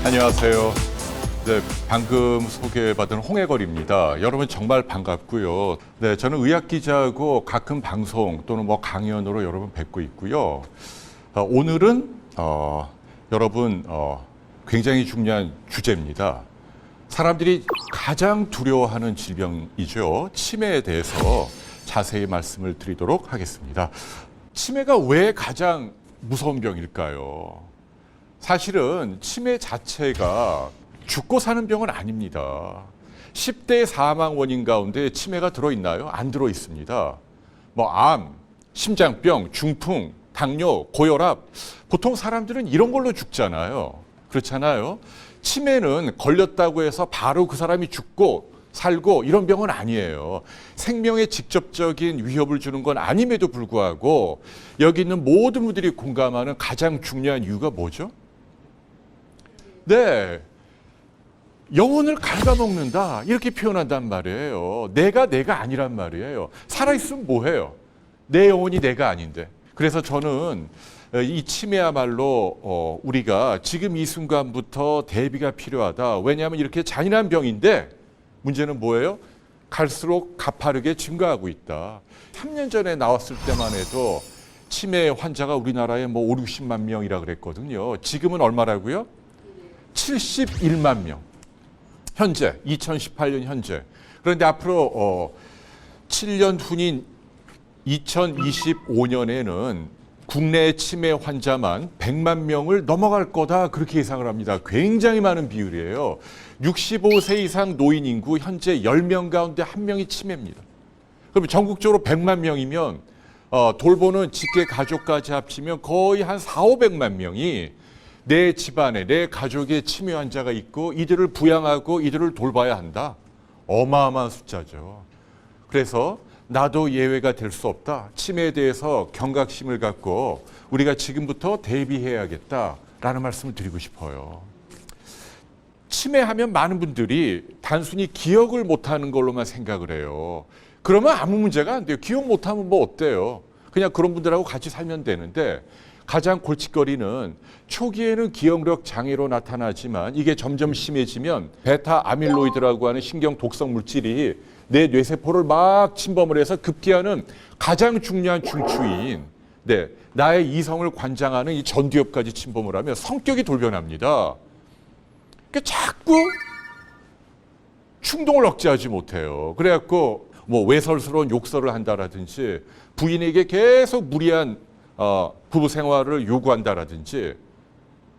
안녕하세요. 네, 방금 소개받은 홍해걸입니다. 여러분 정말 반갑고요. 네, 저는 의학 기자하고 가끔 방송 또는 강연으로 여러분 뵙고 있고요. 오늘은 여러분 굉장히 중요한 주제입니다. 사람들이 가장 두려워하는 질병이죠. 치매에 대해서 자세히 말씀을 드리도록 하겠습니다. 치매가 왜 가장 무서운 병일까요? 사실은 치매 자체가 죽고 사는 병은 아닙니다. 10대 사망 원인 가운데 치매가 들어있나요? 안 들어있습니다. 암, 심장병, 중풍, 당뇨, 고혈압, 보통 사람들은 이런 걸로 죽잖아요. 그렇잖아요. 치매는 걸렸다고 해서 바로 그 사람이 죽고 살고 이런 병은 아니에요. 생명에 직접적인 위협을 주는 건 아님에도 불구하고 여기 있는 모든 분들이 공감하는 가장 중요한 이유가 뭐죠? 네, 영혼을 갉아먹는다 이렇게 표현한단 말이에요. 내가 아니란 말이에요. 살아있으면 뭐해요? 내 영혼이 내가 아닌데. 그래서 저는 이 치매야말로 우리가 지금 이 순간부터 대비가 필요하다. 왜냐하면 이렇게 잔인한 병인데 문제는 뭐예요? 갈수록 가파르게 증가하고 있다. 3년 전에 나왔을 때만 해도 치매 환자가 우리나라에 5, 60만 명이라 그랬거든요. 지금은 얼마라고요? 71만 명. 현재 2018년 현재. 그런데 앞으로 7년 후인 2025년에는 국내 치매 환자만 100만 명을 넘어갈 거다 그렇게 예상을 합니다. 굉장히 많은 비율이에요. 65세 이상 노인 인구 현재 10명 가운데 1명이 치매입니다. 그럼 전국적으로 100만 명이면 돌보는 직계 가족까지 합치면 거의 한 4, 500만 명이 내 집안에 내 가족의 치매 환자가 있고 이들을 부양하고 이들을 돌봐야 한다. 어마어마한 숫자죠. 그래서 나도 예외가 될 수 없다. 치매에 대해서 경각심을 갖고 우리가 지금부터 대비해야겠다라는 말씀을 드리고 싶어요. 치매하면 많은 분들이 단순히 기억을 못하는 걸로만 생각을 해요. 그러면 아무 문제가 안 돼요. 기억 못하면 어때요? 그냥 그런 분들하고 같이 살면 되는데 가장 골칫거리는 초기에는 기억력 장애로 나타나지만 이게 점점 심해지면 베타 아밀로이드라고 하는 신경 독성 물질이 내 뇌세포를 막 침범을 해서 급기야는 가장 중요한 중추인 나의 이성을 관장하는 이 전두엽까지 침범을 하면 성격이 돌변합니다. 그러니까 자꾸 충동을 억제하지 못해요. 그래갖고 외설스러운 욕설을 한다라든지 부인에게 계속 무리한 부부 생활을 요구한다라든지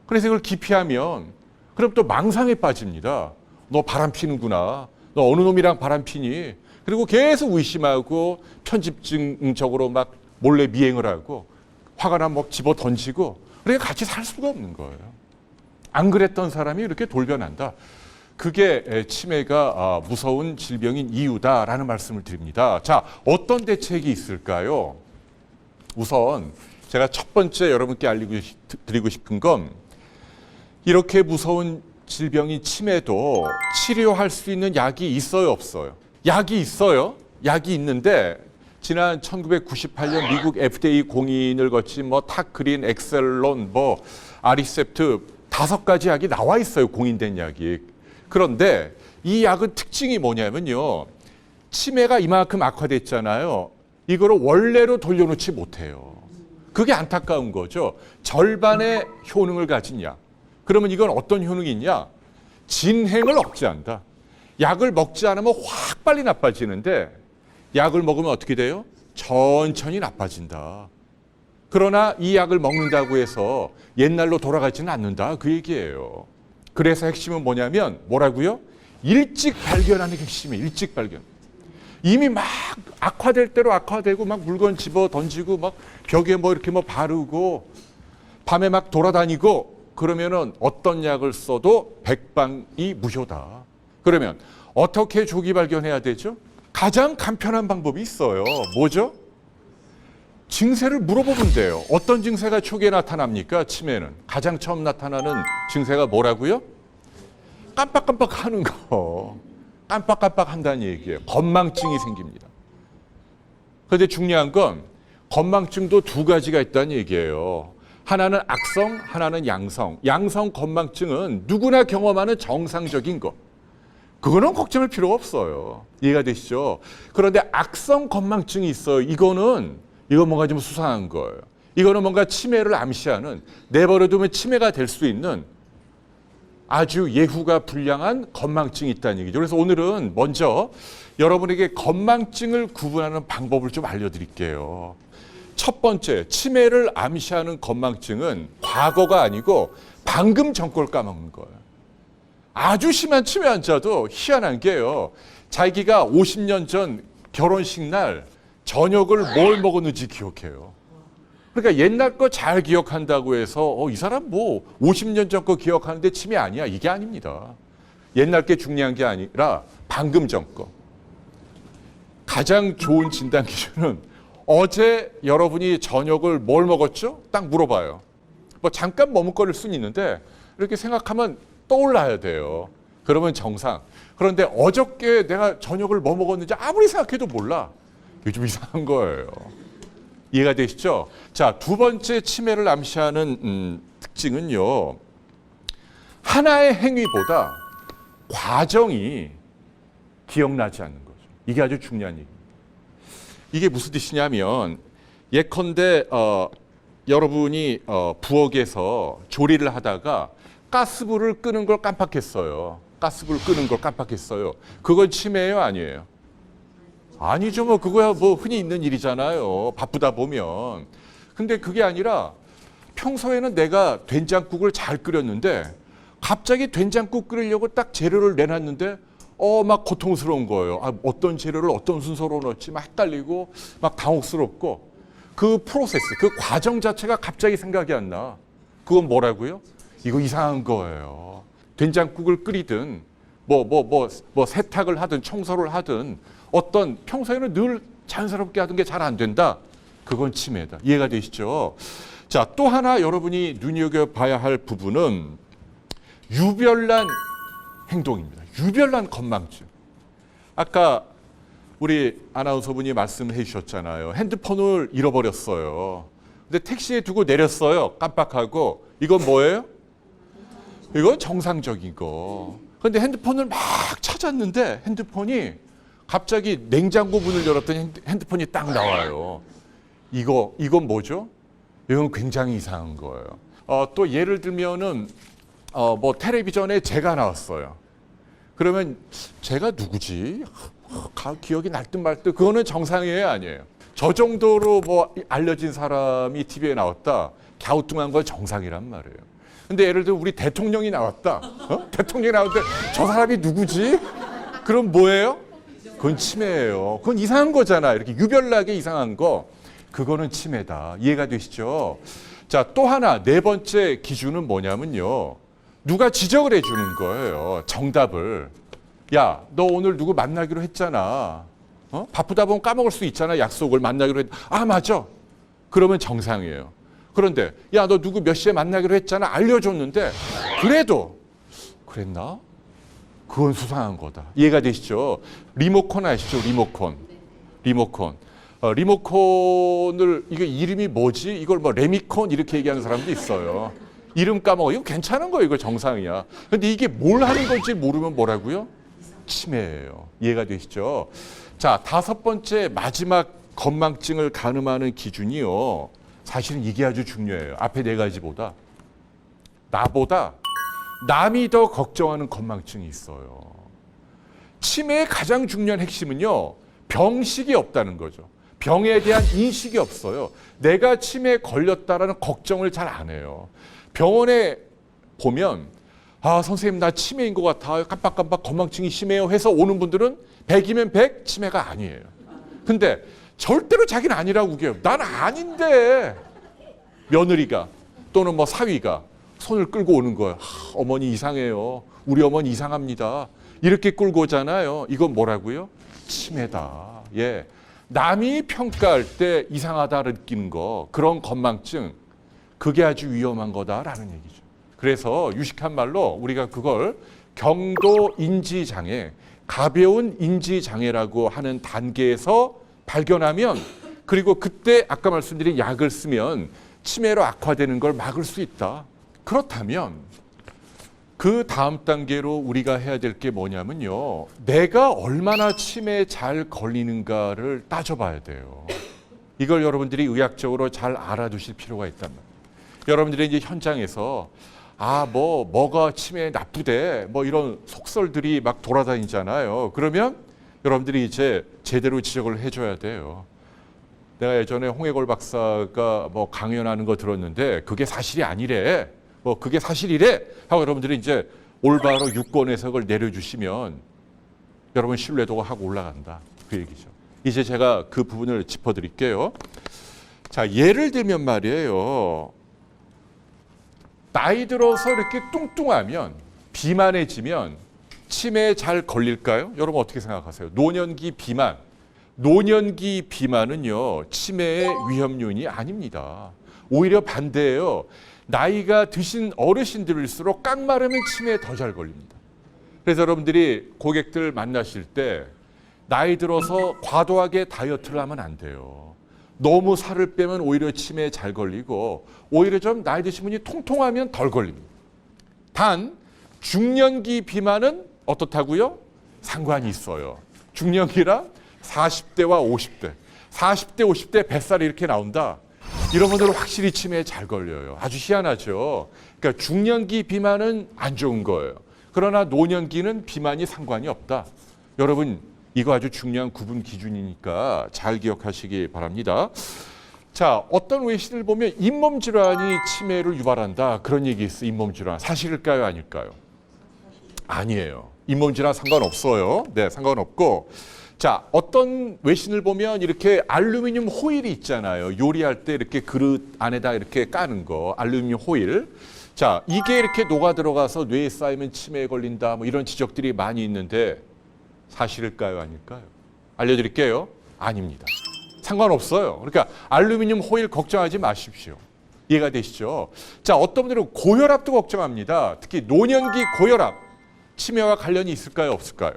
그래서 이걸 기피하면 그럼 또 망상에 빠집니다. 너 바람 피는구나. 너 어느 놈이랑 바람 피니? 그리고 계속 의심하고 편집증적으로 몰래 미행을 하고 화가 나면 집어 던지고 그러니까 같이 살 수가 없는 거예요. 안 그랬던 사람이 이렇게 돌변한다. 그게 치매가 무서운 질병인 이유다라는 말씀을 드립니다. 자, 어떤 대책이 있을까요? 우선 제가 첫 번째 여러분께 드리고 싶은 건 이렇게 무서운 질병인 치매도 치료할 수 있는 약이 있어요, 없어요? 약이 있어요. 약이 있는데 지난 1998년 미국 FDA 공인을 거친 타크린, 엑셀론, 아리셉트 5가지 약이 나와 있어요. 공인된 약이. 그런데 이 약은 특징이 뭐냐면요. 치매가 이만큼 악화됐잖아요. 이거를 원래로 돌려놓지 못해요. 그게 안타까운 거죠. 절반의 효능을 가진 약. 그러면 이건 어떤 효능이 있냐? 진행을 억제한다. 약을 먹지 않으면 확 빨리 나빠지는데 약을 먹으면 어떻게 돼요? 천천히 나빠진다. 그러나 이 약을 먹는다고 해서 옛날로 돌아가지는 않는다. 그 얘기예요. 그래서 핵심은 뭐라고요? 일찍 발견하는 게 핵심이에요. 일찍 발견. 이미 악화될 대로 악화되고 물건 집어 던지고 벽에 이렇게 바르고 밤에 돌아다니고 그러면은 어떤 약을 써도 백방이 무효다. 그러면 어떻게 조기 발견해야 되죠? 가장 간편한 방법이 있어요. 뭐죠? 증세를 물어보면 돼요. 어떤 증세가 초기에 나타납니까? 치매는. 가장 처음 나타나는 증세가 뭐라고요? 깜빡깜빡 하는 거. 깜빡깜빡 한다는 얘기예요. 건망증이 생깁니다. 그런데 중요한 건 건망증도 2가지가 있다는 얘기예요. 하나는 악성, 하나는 양성. 양성 건망증은 누구나 경험하는 정상적인 거. 그거는 걱정할 필요가 없어요. 이해가 되시죠? 그런데 악성 건망증이 있어요. 이건 뭔가 좀 수상한 거예요. 이거는 뭔가 치매를 암시하는, 내버려두면 치매가 될 수 있는 아주 예후가 불량한 건망증이 있다는 얘기죠. 그래서 오늘은 먼저 여러분에게 건망증을 구분하는 방법을 좀 알려드릴게요. 첫 번째, 치매를 암시하는 건망증은 과거가 아니고 방금 전 걸 까먹는 거예요. 아주 심한 치매 환자도 희한한 게요. 자기가 50년 전 결혼식 날 저녁을 뭘 먹었는지 기억해요. 그러니까 옛날 거 잘 기억한다고 해서 이 사람 뭐 50년 전 거 기억하는데 치매 아니야. 이게 아닙니다. 옛날 게 중요한 게 아니라 방금 전 거. 가장 좋은 진단 기준은 어제 여러분이 저녁을 뭘 먹었죠? 딱 물어봐요. 뭐 잠깐 머뭇거릴 수는 있는데 이렇게 생각하면 떠올라야 돼요. 그러면 정상. 그런데 어저께 내가 저녁을 뭐 먹었는지 아무리 생각해도 몰라. 이게 좀 이상한 거예요. 이해가 되시죠? 자, 두 번째 치매를 암시하는 특징은요. 하나의 행위보다 과정이 기억나지 않는 거죠. 이게 아주 중요한 얘기입니다. 이게 무슨 뜻이냐면 예컨대 여러분이 부엌에서 조리를 하다가 가스불을 끄는 걸 깜빡했어요. 가스불 끄는 걸 깜빡했어요. 그건 치매예요, 아니에요? 아니죠. 뭐 그거야 뭐 흔히 있는 일이잖아요. 바쁘다 보면. 근데 그게 아니라 평소에는 내가 된장국을 잘 끓였는데 갑자기 된장국 끓이려고 딱 재료를 내놨는데 막 고통스러운 거예요. 어떤 재료를 어떤 순서로 넣을지 막 헷갈리고 막 당혹스럽고 그 프로세스, 그 과정 자체가 갑자기 생각이 안 나. 그건 뭐라고요? 이거 이상한 거예요. 된장국을 끓이든 뭐 세탁을 하든 청소를 하든 어떤 평소에는 늘 자연스럽게 하던 게 잘 안 된다. 그건 치매다. 이해가 되시죠? 자, 또 하나 여러분이 눈여겨봐야 할 부분은 유별난 행동입니다. 유별난 건망증. 아까 우리 아나운서분이 말씀해 주셨잖아요. 핸드폰을 잃어버렸어요. 근데 택시에 두고 내렸어요. 깜빡하고. 이건 뭐예요? 이건 정상적인 거. 근데 핸드폰을 막 찾았는데 핸드폰이 갑자기 냉장고 문을 열었더니 핸드폰이 딱 나와요. 이건 뭐죠? 이건 굉장히 이상한 거예요. 또 예를 들면은 뭐 텔레비전에 제가 나왔어요. 그러면 제가 누구지? 기억이 날 듯 말 듯. 그거는 정상이에요, 아니에요? 저 정도로 뭐 알려진 사람이 TV에 나왔다. 갸우뚱한 건 정상이란 말이에요. 근데 예를 들어 우리 대통령이 나왔다. 대통령이 나왔는데 저 사람이 누구지? 그럼 뭐예요? 그건 치매예요. 그건 이상한 거잖아. 이렇게 유별나게 이상한 거. 그거는 치매다. 이해가 되시죠? 자, 또 하나 네 번째 기준은 뭐냐면요. 누가 지적을 해주는 거예요. 정답을. 야, 너 오늘 누구 만나기로 했잖아. 바쁘다 보면 까먹을 수 있잖아. 약속을 만나기로 했. 맞아. 그러면 정상이에요. 그런데 야, 너 누구 몇 시에 만나기로 했잖아. 알려줬는데 그래도 그랬나? 그건 수상한 거다. 이해가 되시죠? 리모컨 아시죠? 리모컨. 리모컨을 이게 이름이 뭐지? 이걸 뭐 레미콘 이렇게 얘기하는 사람도 있어요. 이름 까먹어. 이거 괜찮은 거예요. 이거 정상이야. 근데 이게 뭘 하는 건지 모르면 뭐라고요? 치매예요. 이해가 되시죠? 자, 다섯 번째 마지막 건망증을 가늠하는 기준이요. 사실은 이게 아주 중요해요. 앞에 네 가지보다. 나보다 남이 더 걱정하는 건망증이 있어요. 치매의 가장 중요한 핵심은요. 병식이 없다는 거죠. 병에 대한 인식이 없어요. 내가 치매에 걸렸다라는 걱정을 잘 안 해요. 병원에 보면 선생님 나 치매인 것 같아요. 깜빡깜빡 건망증이 심해요 해서 오는 분들은 100이면 100 치매가 아니에요. 근데 절대로 자기는 아니라고 우겨요. 난 아닌데 며느리가 또는 뭐 사위가 손을 끌고 오는 거예요. 어머니 이상해요. 우리 어머니 이상합니다. 이렇게 끌고 오잖아요. 이건 뭐라고요? 치매다. 예, 남이 평가할 때 이상하다 느끼는 거, 그런 건망증, 그게 아주 위험한 거다라는 얘기죠. 그래서 유식한 말로 우리가 그걸 경도 인지장애, 가벼운 인지장애라고 하는 단계에서 발견하면, 그리고 그때 아까 말씀드린 약을 쓰면 치매로 악화되는 걸 막을 수 있다. 그렇다면 그 다음 단계로 우리가 해야 될 게 뭐냐면요. 내가 얼마나 치매에 잘 걸리는가를 따져봐야 돼요. 이걸 여러분들이 의학적으로 잘 알아두실 필요가 있단 말이에요. 여러분들이 이제 현장에서 뭐가 치매에 나쁘대 뭐 이런 속설들이 막 돌아다니잖아요. 그러면 여러분들이 이제 제대로 지적을 해줘야 돼요. 내가 예전에 홍해골 박사가 뭐 강연하는 거 들었는데 그게 사실이 아니래. 뭐 그게 사실이래 하고 여러분들이 이제 올바로 유권 해석을 내려주시면 여러분 신뢰도가 확 올라간다. 그 얘기죠. 이제 제가 그 부분을 짚어드릴게요. 자, 예를 들면 말이에요. 나이 들어서 이렇게 뚱뚱하면 비만해지면 치매에 잘 걸릴까요? 여러분 어떻게 생각하세요? 노년기 비만. 노년기 비만은요. 치매의 위험 요인이 아닙니다. 오히려 반대예요. 나이가 드신 어르신들일수록 깡마르면 치매에 더 잘 걸립니다. 그래서 여러분들이 고객들 만나실 때 나이 들어서 과도하게 다이어트를 하면 안 돼요. 너무 살을 빼면 오히려 치매에 잘 걸리고 오히려 좀 나이 드신 분이 통통하면 덜 걸립니다. 단 중년기 비만은 어떻다고요? 상관이 있어요. 중년기라 40대와 50대, 40대, 50대 뱃살이 이렇게 나온다. 이런 분들은 확실히 치매에 잘 걸려요. 아주 희한하죠. 그러니까 중년기 비만은 안 좋은 거예요. 그러나 노년기는 비만이 상관이 없다. 여러분 이거 아주 중요한 구분 기준이니까 잘 기억하시기 바랍니다. 자, 어떤 외신을 보면 잇몸 질환이 치매를 유발한다. 그런 얘기 있어요. 잇몸 질환. 사실일까요? 아닐까요? 아니에요. 잇몸 질환 상관없어요. 네, 상관없고. 자, 어떤 외신을 보면 이렇게 알루미늄 호일이 있잖아요. 요리할 때 이렇게 그릇 안에다 이렇게 까는 거. 알루미늄 호일. 자, 이게 이렇게 녹아 들어가서 뇌에 쌓이면 치매에 걸린다. 뭐 이런 지적들이 많이 있는데 사실일까요? 아닐까요? 알려드릴게요. 아닙니다. 상관없어요. 그러니까 알루미늄 호일 걱정하지 마십시오. 이해가 되시죠? 자, 어떤 분들은 고혈압도 걱정합니다. 특히 노년기 고혈압. 치매와 관련이 있을까요? 없을까요?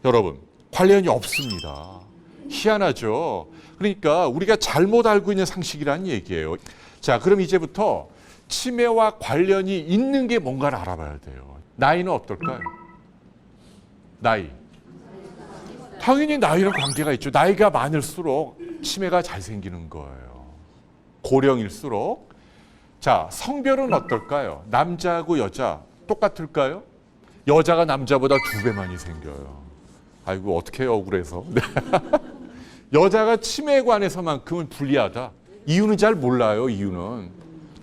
여러분, 관련이 없습니다. 희한하죠? 그러니까 우리가 잘못 알고 있는 상식이라는 얘기예요. 자, 그럼 이제부터 치매와 관련이 있는 게 뭔가를 알아봐야 돼요. 나이는 어떨까요? 나이. 당연히 나이랑 관계가 있죠. 나이가 많을수록 치매가 잘 생기는 거예요. 고령일수록. 자, 성별은 어떨까요? 남자하고 여자 똑같을까요? 여자가 남자보다 2배 많이 생겨요. 아이고 어떻게 해요, 억울해서. 네. 여자가 치매에 관해서만큼은 불리하다. 이유는 잘 몰라요. 이유는.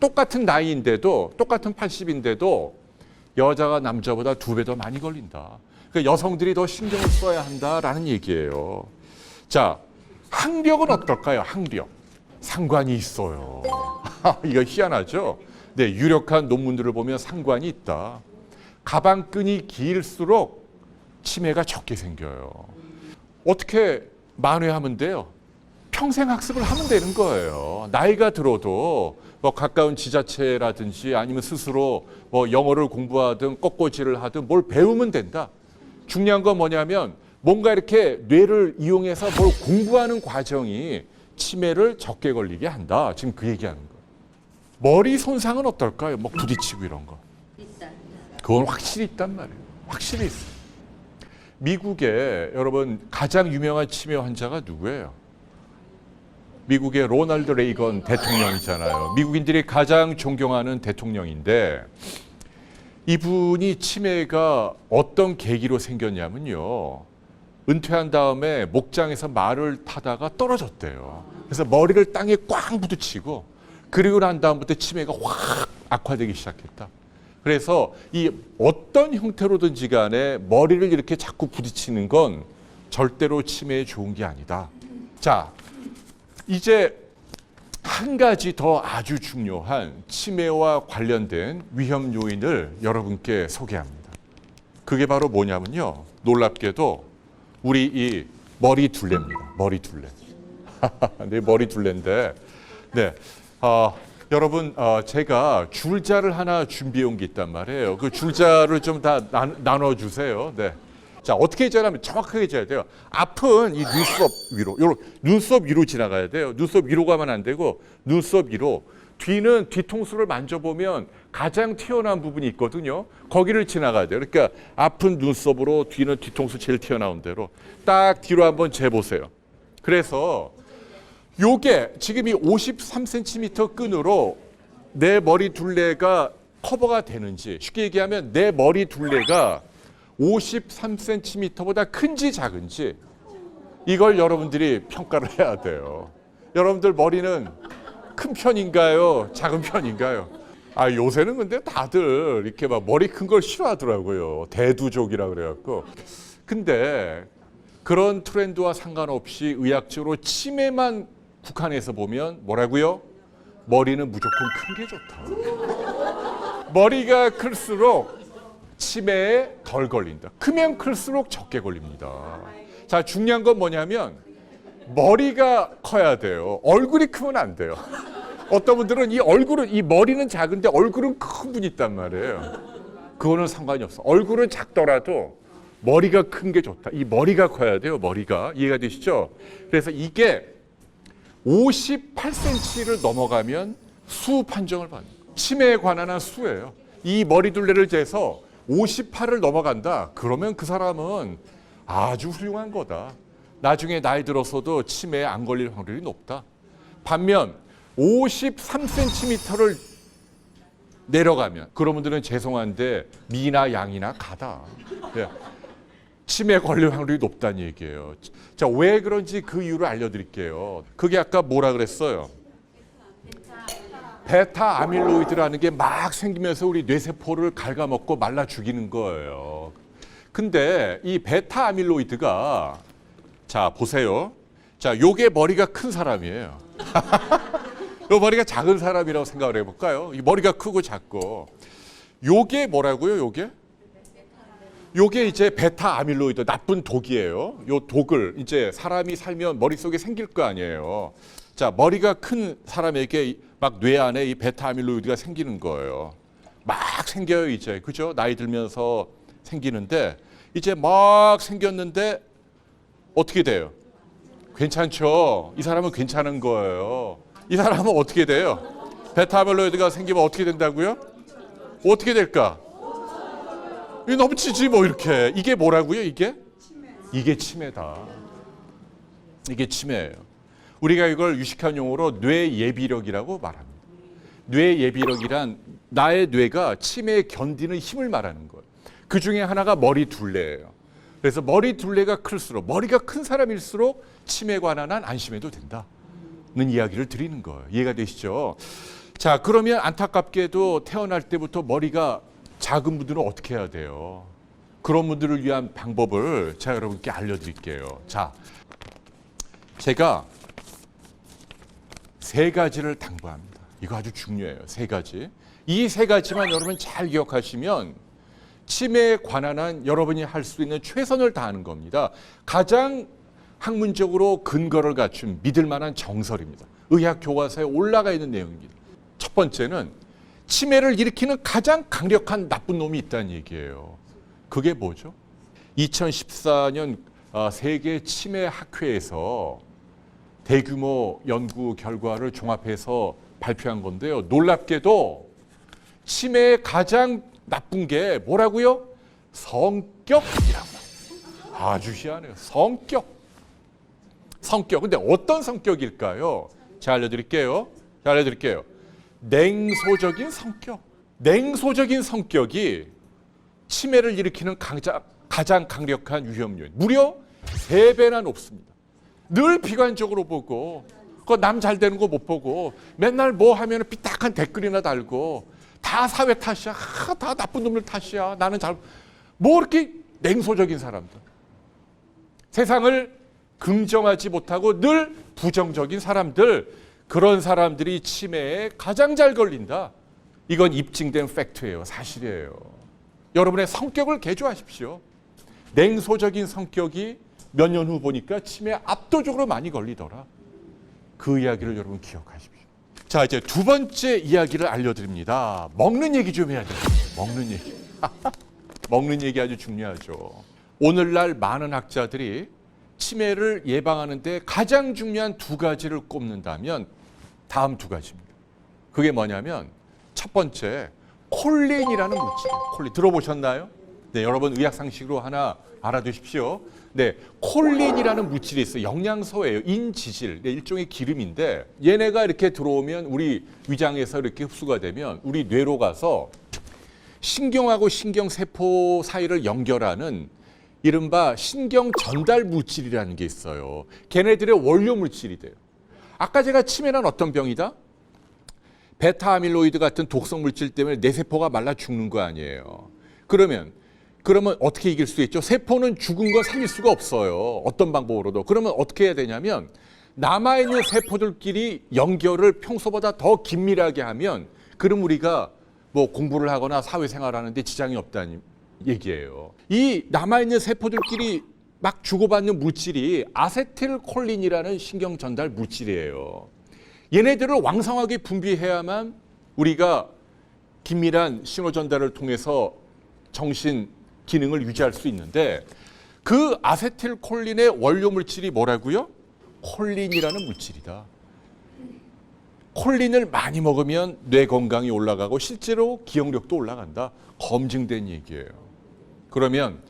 똑같은 나이인데도 똑같은 80인데도 여자가 남자보다 2배 더 많이 걸린다. 그러니까 여성들이 더 신경을 써야 한다라는 얘기예요. 자, 항력은 어떨까요? 항력. 상관이 있어요. 이거 희한하죠? 네, 유력한 논문들을 보면 상관이 있다. 가방끈이 길수록 치매가 적게 생겨요. 어떻게 만회하면 돼요? 평생 학습을 하면 되는 거예요. 나이가 들어도 뭐 가까운 지자체라든지 아니면 스스로 뭐 영어를 공부하든 꽃꽂이를 하든 뭘 배우면 된다. 중요한 건 뭐냐면 뭔가 이렇게 뇌를 이용해서 뭘 공부하는 과정이 치매를 적게 걸리게 한다. 지금 그 얘기하는 거예요. 머리 손상은 어떨까요? 뭐 부딪히고 이런 거. 그건 확실히 있단 말이에요. 확실히 있어요. 미국에 여러분 가장 유명한 치매 환자가 누구예요? 미국의 로널드 레이건 대통령이잖아요. 미국인들이 가장 존경하는 대통령인데 이분이 치매가 어떤 계기로 생겼냐면요. 은퇴한 다음에 목장에서 말을 타다가 떨어졌대요. 그래서 머리를 땅에 꽝 부딪히고 그리고 난 다음부터 치매가 확 악화되기 시작했다. 그래서 이 어떤 형태로든지 간에 머리를 이렇게 자꾸 부딪히는 건 절대로 치매에 좋은 게 아니다. 자, 이제 한 가지 더 아주 중요한 치매와 관련된 위험 요인을 여러분께 소개합니다. 그게 바로 뭐냐면요. 놀랍게도 우리 이 머리 둘레입니다. 머리 둘레. 네, 머리 둘레인데, 네, 여러분 제가 줄자를 하나 준비해 온 게 있단 말이에요. 그 줄자를 좀 다 나눠 주세요. 네, 자, 어떻게 재냐면 정확하게 재야 돼요. 앞은 이 눈썹 위로, 요런 눈썹 위로 지나가야 돼요. 눈썹 위로 가면 안 되고 눈썹 위로. 뒤는 뒤통수를 만져보면 가장 튀어나온 부분이 있거든요. 거기를 지나가야 돼요. 그러니까 앞은 눈썹으로, 뒤는 뒤통수 제일 튀어나온 대로 딱 뒤로 한번 재보세요. 그래서 요게 지금 이 53cm 끈으로 내 머리 둘레가 커버가 되는지, 쉽게 얘기하면 내 머리 둘레가 53cm보다 큰지 작은지 이걸 여러분들이 평가를 해야 돼요. 여러분들 머리는 큰 편인가요? 작은 편인가요? 아, 요새는 근데 다들 이렇게 막 머리 큰 걸 싫어하더라고요. 대두족이라 그래갖고. 근데 그런 트렌드와 상관없이 의학적으로 치매만 국한해서 보면 뭐라고요? 머리는 무조건 큰 게 좋다. 머리가 클수록 치매에 덜 걸린다. 크면 클수록 적게 걸립니다. 자, 중요한 건 뭐냐면 머리가 커야 돼요. 얼굴이 크면 안 돼요. 어떤 분들은 이 머리는 작은데 얼굴은 큰 분이 있단 말이에요. 그거는 상관이 없어. 얼굴은 작더라도 머리가 큰 게 좋다. 이 머리가 커야 돼요. 머리가. 이해가 되시죠? 그래서 이게 58cm를 넘어가면 수 판정을 받는 거예요. 치매에 관한 한 수예요. 이 머리둘레를 재서 58을 넘어간다. 그러면 그 사람은 아주 훌륭한 거다. 나중에 나이 들어서도 치매에 안 걸릴 확률이 높다. 반면 53cm를 내려가면 그런 분들은 죄송한데 미나 양이나 가다. 치매에 걸릴 확률이 높다는 얘기예요. 자, 왜 그런지 그 이유를 알려드릴게요. 그게 아까 뭐라 그랬어요? 베타 아밀로이드라는 게 막 생기면서 우리 뇌세포를 갉아먹고 말라 죽이는 거예요. 근데 이 베타 아밀로이드가, 자, 보세요. 자, 요게 머리가 큰 사람이에요. 요 머리가 작은 사람이라고 생각을 해볼까요? 이 머리가 크고 작고. 요게 뭐라고요, 요게? 요게 이제 베타 아밀로이드, 나쁜 독이에요. 요 독을 이제 사람이 살면 머릿속에 생길 거 아니에요. 자, 머리가 큰 사람에게 막 뇌 안에 이 베타 아밀로이드가 생기는 거예요. 막 생겨요, 이제. 그죠? 나이 들면서 생기는데 이제 막 생겼는데 어떻게 돼요? 괜찮죠? 이 사람은 괜찮은 거예요. 이 사람은 어떻게 돼요? 베타 아밀로이드가 생기면 어떻게 된다고요? 어떻게 될까? 이 넘치지 뭐 이렇게. 이게 뭐라고요? 이게 치매다. 이게 치매예요. 우리가 이걸 유식한 용어로 뇌예비력이라고 말합니다. 뇌예비력이란 나의 뇌가 치매에 견디는 힘을 말하는 거예요. 그 중에 하나가 머리 둘레예요. 그래서 머리 둘레가 클수록, 머리가 큰 사람일수록 치매에 관한 한 안심해도 된다는 이야기를 드리는 거예요. 이해가 되시죠? 자, 그러면 안타깝게도 태어날 때부터 머리가 작은 분들은 어떻게 해야 돼요? 그런 분들을 위한 방법을 제가 여러분께 알려드릴게요. 자, 제가 3가지를 당부합니다. 이거 아주 중요해요. 3가지. 이 3가지만 여러분 잘 기억하시면 치매에 관한 한 여러분이 할 수 있는 최선을 다하는 겁니다. 가장 학문적으로 근거를 갖춘 믿을 만한 정설입니다. 의학 교과서에 올라가 있는 내용입니다. 첫 번째는 치매를 일으키는 가장 강력한 나쁜 놈이 있다는 얘기예요. 그게 뭐죠? 2014년 세계 치매 학회에서 대규모 연구 결과를 종합해서 발표한 건데요. 놀랍게도 치매의 가장 나쁜 게 뭐라고요? 성격이라고. 아주 희한해요. 성격. 근데 어떤 성격일까요? 제가 알려드릴게요. 냉소적인 성격. 냉소적인 성격이 치매를 일으키는 가장 강력한 위험 요인. 무려 3배나 높습니다. 늘 비관적으로 보고, 남 잘 되는 거 못 보고, 맨날 뭐 하면 삐딱한 댓글이나 달고, 다 사회 탓이야. 다 나쁜 놈들 탓이야. 나는 뭐 이렇게 냉소적인 사람들. 세상을 긍정하지 못하고 늘 부정적인 사람들, 그런 사람들이 치매에 가장 잘 걸린다. 이건 입증된 팩트예요. 사실이에요. 여러분의 성격을 개조하십시오. 냉소적인 성격이 몇 년 후 보니까 치매에 압도적으로 많이 걸리더라. 그 이야기를 여러분 기억하십시오. 자, 이제 2번째 이야기를 알려드립니다. 먹는 얘기 좀 해야 돼요. 먹는 얘기. 먹는 얘기 아주 중요하죠. 오늘날 많은 학자들이 치매를 예방하는 데 가장 중요한 두 가지를 꼽는다면 다음 두 가지입니다. 그게 뭐냐면 첫 번째, 콜린이라는 물질이에요. 콜린 들어보셨나요? 네, 여러분 의학 상식으로 하나 알아두십시오. 네, 콜린이라는 물질이 있어요. 영양소예요. 인지질, 네, 일종의 기름인데 얘네가 이렇게 들어오면 우리 위장에서 이렇게 흡수가 되면 우리 뇌로 가서 신경하고 신경세포 사이를 연결하는 이른바 신경 전달 물질이라는 게 있어요. 걔네들의 원료 물질이 돼요. 아까 제가 치매는 어떤 병이다? 베타 아밀로이드 같은 독성 물질 때문에 내 세포가 말라 죽는 거 아니에요. 그러면 어떻게 이길 수 있죠? 세포는 죽은 거 살릴 수가 없어요. 어떤 방법으로도. 그러면 어떻게 해야 되냐면 남아있는 세포들끼리 연결을 평소보다 더 긴밀하게 하면 그럼 우리가 뭐 공부를 하거나 사회생활하는 데 지장이 없다는 얘기예요. 이 남아있는 세포들끼리 막 주고받는 물질이 아세틸콜린이라는 신경 전달 물질이에요. 얘네들을 왕성하게 분비해야만 우리가 긴밀한 신호 전달을 통해서 정신 기능을 유지할 수 있는데 그 아세틸콜린의 원료 물질이 뭐라고요? 콜린이라는 물질이다. 콜린을 많이 먹으면 뇌 건강이 올라가고 실제로 기억력도 올라간다. 검증된 얘기예요. 그러면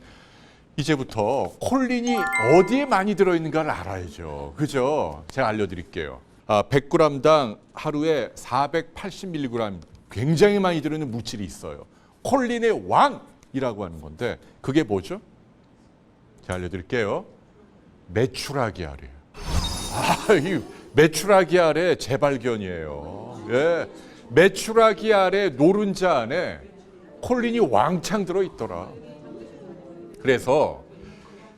이제부터 콜린이 어디에 많이 들어있는가를 알아야죠. 그죠? 제가 알려드릴게요. 100g당 하루에 480mg 굉장히 많이 들어있는 물질이 있어요. 콜린의 왕이라고 하는 건데 그게 뭐죠? 제가 알려드릴게요. 메추라기아래요. 이 메추라기알의 재발견이에요. 예, 메추라기알의 노른자 안에 콜린이 왕창 들어있더라. 그래서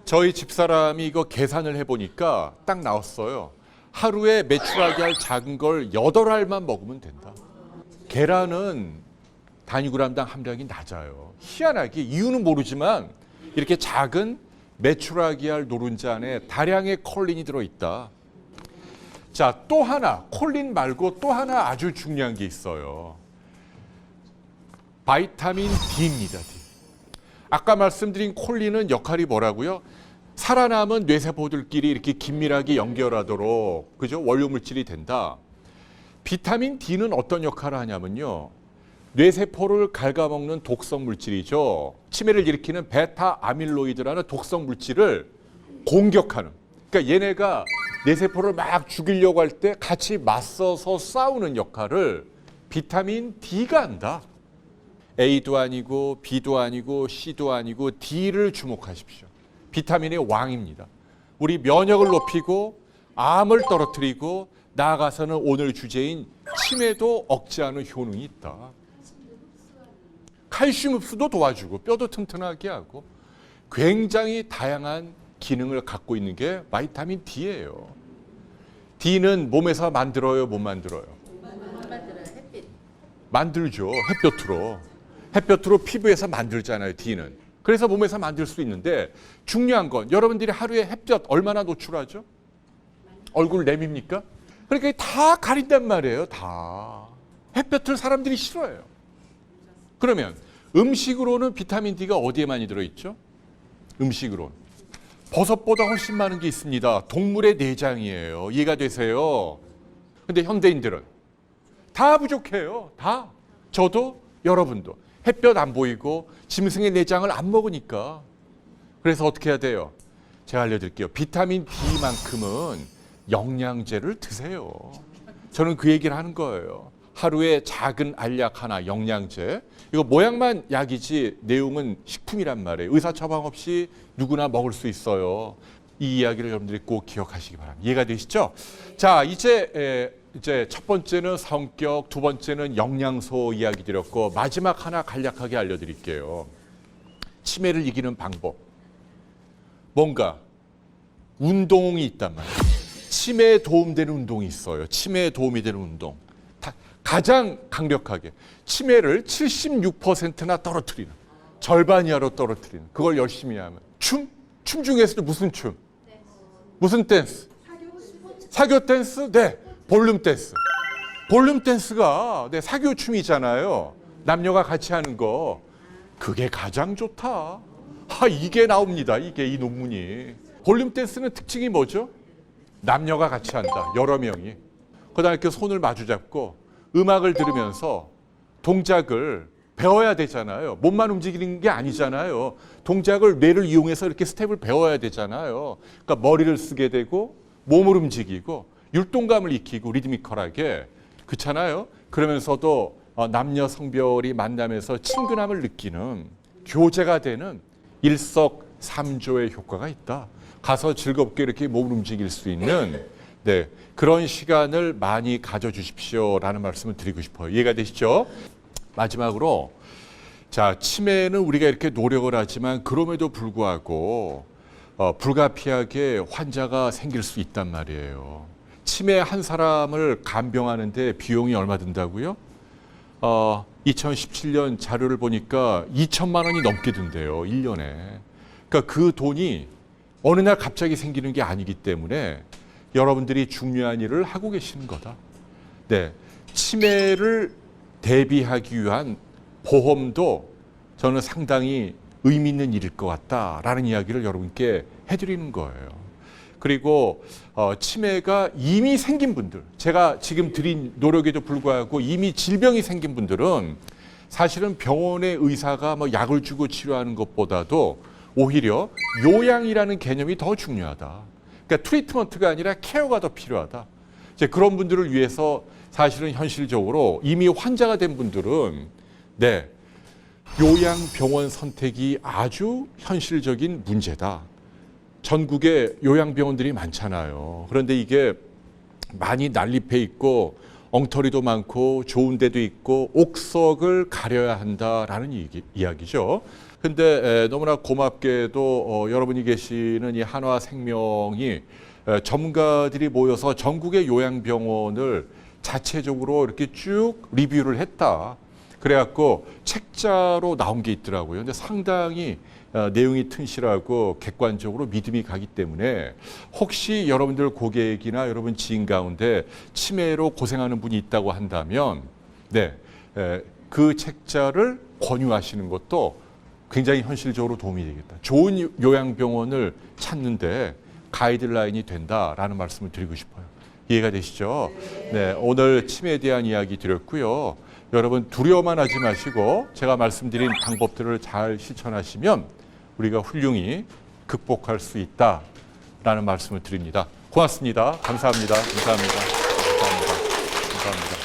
저희 집사람이 이거 계산을 해보니까 딱 나왔어요. 하루에 메추라기알 작은 걸 8알만 먹으면 된다. 계란은 단위그램당 함량이 낮아요. 희한하게 이유는 모르지만 이렇게 작은 메추라기알 노른자 안에 다량의 콜린이 들어있다. 자, 또 하나, 콜린 말고 또 하나 아주 중요한 게 있어요. 바이타민 D입니다. D. 아까 말씀드린 콜린은 역할이 뭐라고요? 살아남은 뇌세포들끼리 이렇게 긴밀하게 연결하도록, 그죠? 원료 물질이 된다. 비타민 D는 어떤 역할을 하냐면요. 뇌세포를 갉아먹는 독성 물질이죠. 치매를 일으키는 베타 아밀로이드라는 독성 물질을 공격하는. 그러니까 얘네가 뇌세포를 막 죽이려고 할 때 같이 맞서서 싸우는 역할을 비타민 D가 한다. A도 아니고 B도 아니고 C도 아니고 D를 주목하십시오. 비타민의 왕입니다. 우리 면역을 높이고 암을 떨어뜨리고 나아가서는 오늘 주제인 치매도 억제하는 효능이 있다. 칼슘 흡수도 도와주고 뼈도 튼튼하게 하고 굉장히 다양한 기능을 갖고 있는 게 바이타민 D예요. D는 몸에서 만들어요, 못 만들어요? 만들어요. 햇빛. 만들죠. 햇볕으로. 햇볕으로 피부에서 만들잖아요, D는. 그래서 몸에서 만들 수 있는데 중요한 건 여러분들이 하루에 햇볕 얼마나 노출하죠? 얼굴 내밉니까? 그러니까 다 가린단 말이에요, 다. 햇볕을 사람들이 싫어해요. 그러면 음식으로는 비타민 D가 어디에 많이 들어있죠? 음식으로는. 버섯보다 훨씬 많은 게 있습니다. 동물의 내장이에요. 이해가 되세요? 근데 현대인들은 다 부족해요. 다. 저도 여러분도. 햇볕 안 보이고 짐승의 내장을 안 먹으니까. 그래서 어떻게 해야 돼요? 제가 알려드릴게요. 비타민 D만큼은 영양제를 드세요. 저는 그 얘기를 하는 거예요. 하루에 작은 알약 하나 영양제. 이거 모양만 약이지 내용은 식품이란 말이에요. 의사 처방 없이 누구나 먹을 수 있어요. 이 이야기를 여러분들이 꼭 기억하시기 바랍니다. 이해가 되시죠? 자, 이제 첫 번째는 성격, 두 번째는 영양소 이야기 드렸고 마지막 하나 간략하게 알려드릴게요. 치매를 이기는 방법. 뭔가 운동이 있단 말이에요. 치매에 도움되는 운동이 있어요. 치매에 도움이 되는 운동. 가장 강력하게 치매를 76%나 떨어뜨리는, 절반 이하로 떨어뜨리는, 그걸 열심히 하면. 춤 중에서도 무슨 춤? 무슨 댄스? 사교 댄스? 네, 볼륨 댄스. 볼륨 댄스가 사교 춤이잖아요. 남녀가 같이 하는 거. 그게 가장 좋다. 이게 나옵니다. 이게 이 논문이. 볼륨 댄스는 특징이 뭐죠? 남녀가 같이 한다. 여러 명이. 그다음에 이렇게 손을 마주 잡고 음악을 들으면서 동작을 배워야 되잖아요. 몸만 움직이는 게 아니잖아요. 동작을 뇌를 이용해서 이렇게 스텝을 배워야 되잖아요. 그러니까 머리를 쓰게 되고 몸을 움직이고 율동감을 익히고 리드미컬하게 그렇잖아요. 그러면서도 남녀 성별이 만나면서 친근함을 느끼는 교제가 되는 일석삼조의 효과가 있다. 가서 즐겁게 이렇게 몸을 움직일 수 있는 그런 시간을 많이 가져주십시오라는 말씀을 드리고 싶어요. 이해가 되시죠? 마지막으로 자, 치매는 우리가 이렇게 노력을 하지만 그럼에도 불구하고 불가피하게 환자가 생길 수 있단 말이에요. 치매 한 사람을 간병하는데 비용이 얼마 든다고요? 2017년 자료를 보니까 2천만 원이 넘게 든대요. 1년에. 그러니까 그 돈이 어느 날 갑자기 생기는 게 아니기 때문에 여러분들이 중요한 일을 하고 계시는 거다. 네, 치매를 대비하기 위한 보험도 저는 상당히 의미 있는 일일 것 같다라는 이야기를 여러분께 해드리는 거예요. 그리고 치매가 이미 생긴 분들, 제가 지금 드린 노력에도 불구하고 이미 질병이 생긴 분들은 사실은 병원의 의사가 뭐 약을 주고 치료하는 것보다도 오히려 요양이라는 개념이 더 중요하다. 그러니까 트리트먼트가 아니라 케어가 더 필요하다. 이제 그런 분들을 위해서 사실은 현실적으로 이미 환자가 된 분들은 요양병원 선택이 아주 현실적인 문제다. 전국에 요양병원들이 많잖아요. 그런데 이게 많이 난립해 있고 엉터리도 많고 좋은 데도 있고 옥석을 가려야 한다라는 이야기죠. 근데 너무나 고맙게도 여러분이 계시는 이 한화생명이 전문가들이 모여서 전국의 요양병원을 자체적으로 이렇게 쭉 리뷰를 했다. 그래갖고 책자로 나온 게 있더라고요. 근데 상당히 내용이 튼실하고 객관적으로 믿음이 가기 때문에 혹시 여러분들 고객이나 여러분 지인 가운데 치매로 고생하는 분이 있다고 한다면 그 책자를 권유하시는 것도 굉장히 현실적으로 도움이 되겠다. 좋은 요양병원을 찾는데 가이드라인이 된다라는 말씀을 드리고 싶어요. 이해가 되시죠? 네, 오늘 치매에 대한 이야기 드렸고요. 여러분 두려워만 하지 마시고 제가 말씀드린 방법들을 잘 실천하시면 우리가 훌륭히 극복할 수 있다라는 말씀을 드립니다. 고맙습니다. 감사합니다. 감사합니다. 감사합니다. 감사합니다.